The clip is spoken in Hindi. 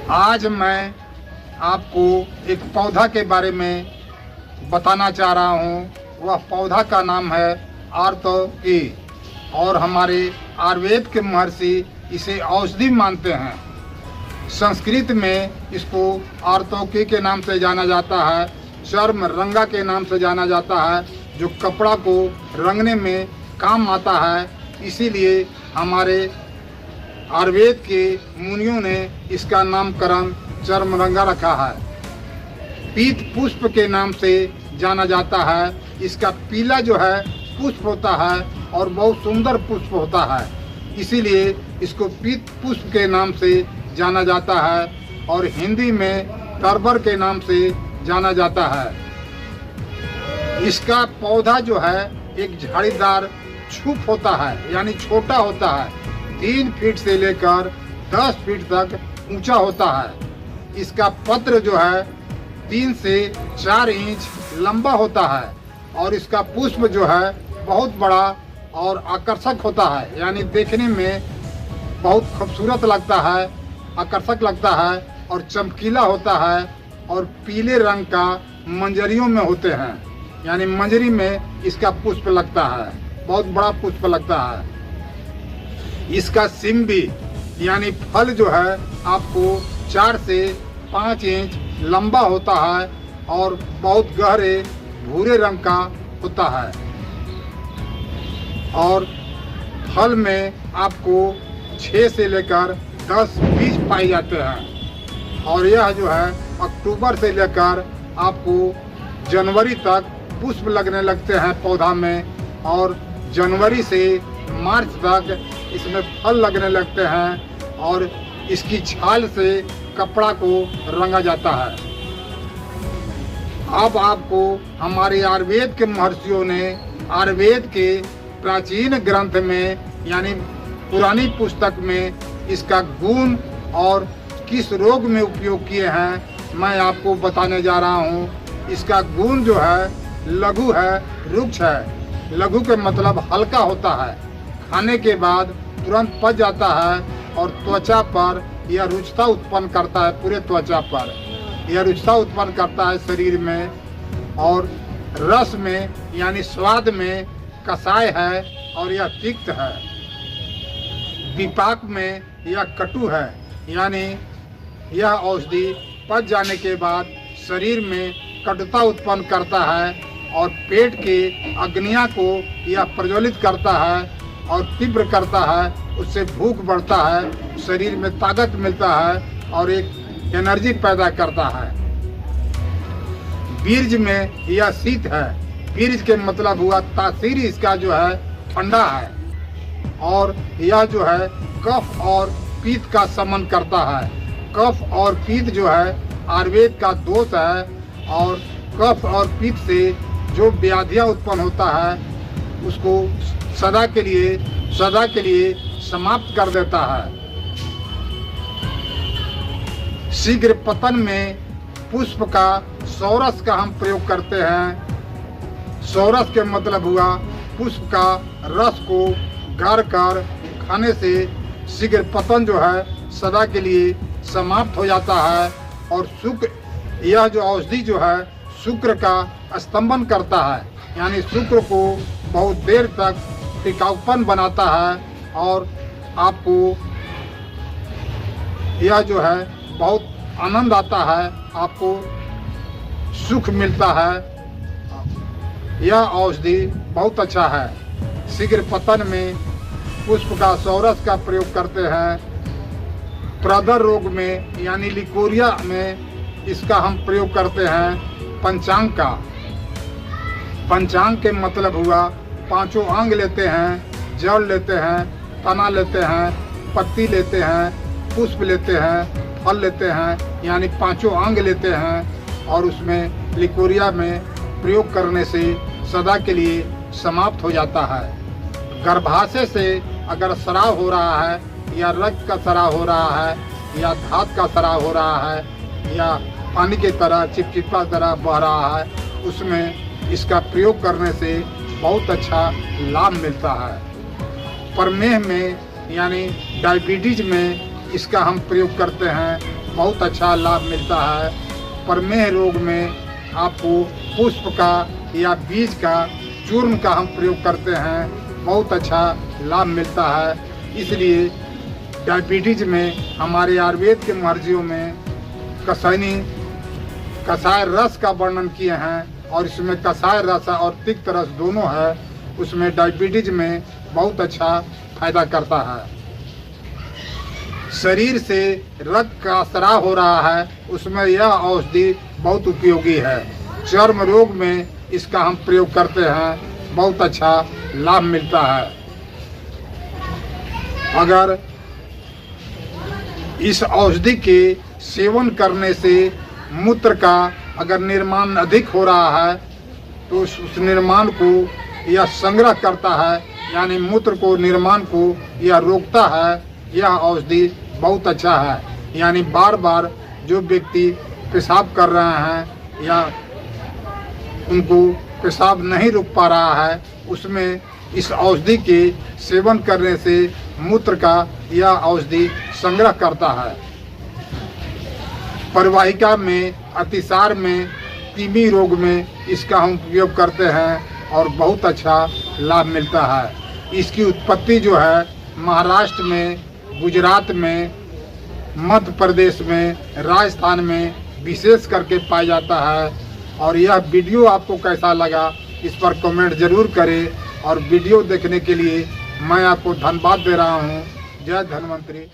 आज मैं आपको एक पौधा के बारे में बताना चाह रहा हूँ। वह पौधा का नाम है आर्तोकी और हमारे आयुर्वेद के महर्षि इसे औषधि मानते हैं। संस्कृत में इसको आर्तोकी के नाम से जाना जाता है, चर्म रंगा के नाम से जाना जाता है, जो कपड़ा को रंगने में काम आता है। इसीलिए हमारे आयुर्वेद के मुनियों ने इसका नामकरण चर्मरंगा रखा है। पीत पुष्प के नाम से जाना जाता है। इसका पीला जो है पुष्प होता है और बहुत सुंदर पुष्प होता है, इसीलिए इसको पीत पुष्प के नाम से जाना जाता है और हिंदी में तरबर के नाम से जाना जाता है। इसका पौधा जो है एक झाड़ीदार छुप होता है, यानी छोटा होता है, 3 फीट से लेकर 10 फीट तक ऊंचा होता है। इसका पत्र जो है 3 से 4 इंच लंबा होता है और इसका पुष्प जो है बहुत बड़ा और आकर्षक होता है, यानी देखने में बहुत खूबसूरत लगता है, आकर्षक लगता है और चमकीला होता है और पीले रंग का मंजरियों में होते हैं, यानी मंजरी में इसका पुष्प लगता है, बहुत बड़ा पुष्प लगता है। इसका सिम्बी यानी फल जो है आपको 4 से 5 इंच लंबा होता है और बहुत गहरे भूरे रंग का होता है और फल में आपको 6 से लेकर 10 बीज पाए जाते हैं और यह जो है अक्टूबर से लेकर आपको जनवरी तक पुष्प लगने लगते हैं पौधा में और जनवरी से मार्च तक इसमें फल लगने लगते हैं और इसकी छाल से कपड़ा को रंगा जाता है। अब आपको हमारे आयुर्वेद के महर्षियों ने आयुर्वेद के प्राचीन ग्रंथ में यानी पुरानी पुस्तक में इसका गुण और किस रोग में उपयोग किए हैं मैं आपको बताने जा रहा हूँ। इसका गुण जो है लघु है, रुक्ष है। लघु के मतलब हल्का होता है, खाने के बाद तुरंत पच जाता है और त्वचा पर यह रुचता उत्पन्न करता है। पूरे त्वचा पर यह रुचता उत्पन्न करता है शरीर में। और रस में यानी स्वाद में कसाय है और यह तिक्त है। विपाक में यह कटु है, यानी यह औषधि पच जाने के बाद शरीर में कटुता उत्पन्न करता है और पेट के अग्नियां को यह प्रज्वलित करता है और तीव्र करता है। उससे भूख बढ़ता है, शरीर में ताकत मिलता है और एक एनर्जी पैदा करता है। बीर्ज में यह शीत है। बीर्ज के मतलब हुआ तासीर इसका जो है ठंडा है और यह जो है कफ और पीत का शमन करता है। कफ और पीत जो है आयुर्वेद का दोष है और कफ और पीत से जो व्याधियां उत्पन्न होता है उसको सदा के लिए समाप्त कर देता है। शीघ्र पतन में पुष्प का सौरस का हम प्रयोग करते हैं। सौरस के मतलब हुआ पुष्प का रस को गार कर खाने से शीघ्र पतन जो है सदा के लिए समाप्त हो जाता है और शुक्र, यह जो औषधि जो है शुक्र का स्तंभन करता है, यानी शुक्र को बहुत देर तक टिकाऊपन बनाता है और आपको यह जो है बहुत आनंद आता है, आपको सुख मिलता है। यह औषधि बहुत अच्छा है। शीघ्र पतन में पुष्प का सौरस का प्रयोग करते हैं। प्रदर रोग में यानी लिकोरिया में इसका हम प्रयोग करते हैं। पंचांग का, पंचांग के मतलब हुआ 5 अंग लेते हैं, जड़ लेते हैं, तना लेते हैं, पत्ती लेते हैं, पुष्प लेते हैं, फल लेते हैं, यानी 5 अंग लेते हैं और उसमें लिकोरिया में प्रयोग करने से सदा के लिए समाप्त हो जाता है। गर्भाशय से अगर स्राव हो रहा है या रक्त का स्राव हो रहा है या धात का स्राव हो रहा है या पानी की तरह चिपचिपा तरह बह रहा है, उसमें इसका प्रयोग करने से बहुत अच्छा लाभ मिलता है। प्रमेह में यानी डायबिटीज में इसका हम प्रयोग करते हैं। बहुत अच्छा लाभ मिलता है। प्रमेह रोग में आपको पुष्प का या बीज का चूर्ण का हम प्रयोग करते हैं, बहुत अच्छा लाभ मिलता है। इसलिए डायबिटीज में हमारे आयुर्वेद के महर्षियों में कषाय रस का वर्णन किए हैं और इसमें कषाय रस और तिक्त रस दोनों है, उसमें डायबिटीज में बहुत अच्छा फायदा करता है। शरीर से रक्त का स्राव हो रहा है, उसमें यह औषधि बहुत उपयोगी है। चर्म रोग में इसका हम प्रयोग करते हैं, बहुत अच्छा लाभ मिलता है। अगर इस औषधि के सेवन करने से मूत्र का अगर निर्माण अधिक हो रहा है तो उस निर्माण को यह संग्रह करता है, यानी मूत्र को निर्माण को यह रोकता है। यह औषधि बहुत अच्छा है, यानी बार बार जो व्यक्ति पेशाब कर रहे हैं या उनको पेशाब नहीं रुक पा रहा है, उसमें इस औषधि के सेवन करने से मूत्र का यह औषधि संग्रह करता है। परिवाहिका में, अतिसार में, टीबी रोग में इसका हम उपयोग करते हैं और बहुत अच्छा लाभ मिलता है। इसकी उत्पत्ति जो है महाराष्ट्र में, गुजरात में, मध्य प्रदेश में, राजस्थान में विशेष करके पाया जाता है। और यह वीडियो आपको कैसा लगा इस पर कमेंट जरूर करें और वीडियो देखने के लिए मैं आपको धन्यवाद दे रहा हूँ। जय धन्वंतरी।